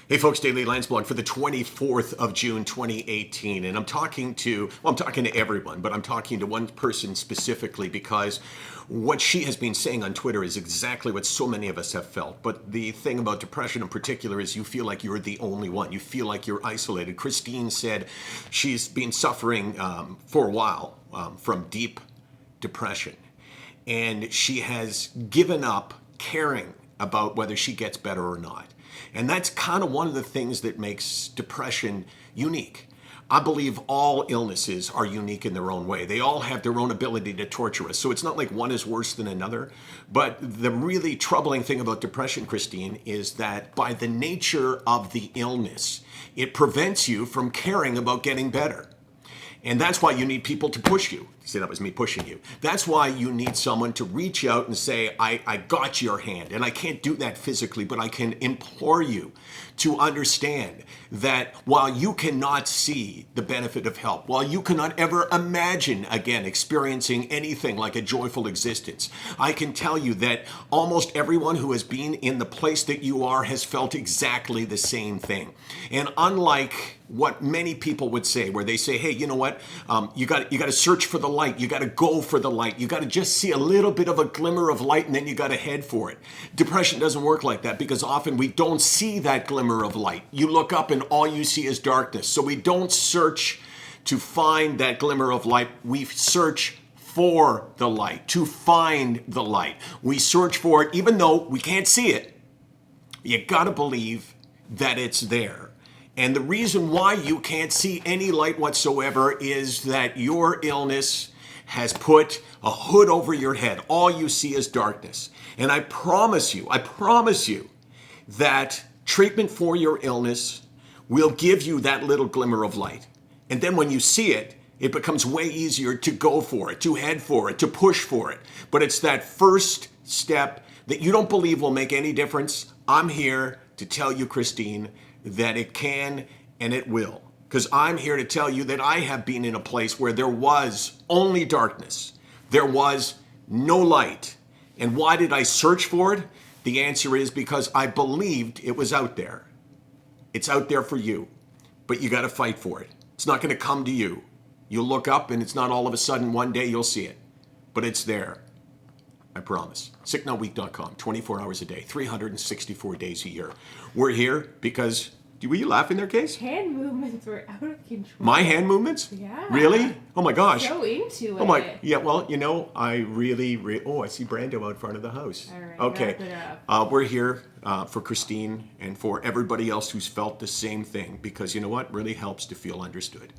Hey folks, Daily Landsblog for the 24th of June 2018. And I'm talking to everyone, but I'm talking to one person specifically because what she has been saying on Twitter is exactly what so many of us have felt. But the thing about depression in particular is you feel like you're the only one. You feel like you're isolated. Christine said she's been suffering for a while from deep depression. And she has given up caring about whether she gets better or not. And that's kind of one of the things that makes depression unique. I believe all illnesses are unique in their own way. They all have their own ability to torture us. So it's not like one is worse than another. But the really troubling thing about depression, Christine, is that by the nature of the illness, it prevents you from caring about getting better. And that's why you need people to push you. See, that was me pushing you. That's why you need someone to reach out and say, I got your hand. And I can't do that physically, but I can implore you to understand that while you cannot see the benefit of help, while you cannot ever imagine again experiencing anything like a joyful existence, I can tell you that almost everyone who has been in the place that you are has felt exactly the same thing. And unlike what many people would say, where they say, hey, you know what, you got to search for the light, you got to go for the light, you got to just see a little bit of a glimmer of light and then you got to head for it. Depression doesn't work like that because often we don't see that glimmer of light. You look up and all you see is darkness. So we don't search to find that glimmer of light. We search for the light, to find the light. We search for it even though we can't see it. You got to believe that it's there. And the reason why you can't see any light whatsoever is that your illness has put a hood over your head. All you see is darkness. And I promise you that treatment for your illness will give you that little glimmer of light. And then when you see it, it becomes way easier to go for it, to head for it, to push for it. But it's that first step that you don't believe will make any difference. I'm here to tell you, Christine, that it can and it will. Because I'm here to tell you that I have been in a place where there was only darkness. There was no light. And why did I search for it? The answer is because I believed it was out there. It's out there for you, but you got to fight for it. It's not going to come to you. You'll look up and it's not all of a sudden one day you'll see it, but it's there. I promise. SickNotWeak.com, 24 hours a day, 364 days a year. We're here because, were you laughing there, Case? Hand movements were out of control. My hand movements? Yeah. Really? Oh my gosh. So into it. Oh my, yeah, well, you know, I really, I see Brando out front of the house. All right, okay. wrap it up. We're here for Christine and for everybody else who's felt the same thing because you know what? It really helps to feel understood.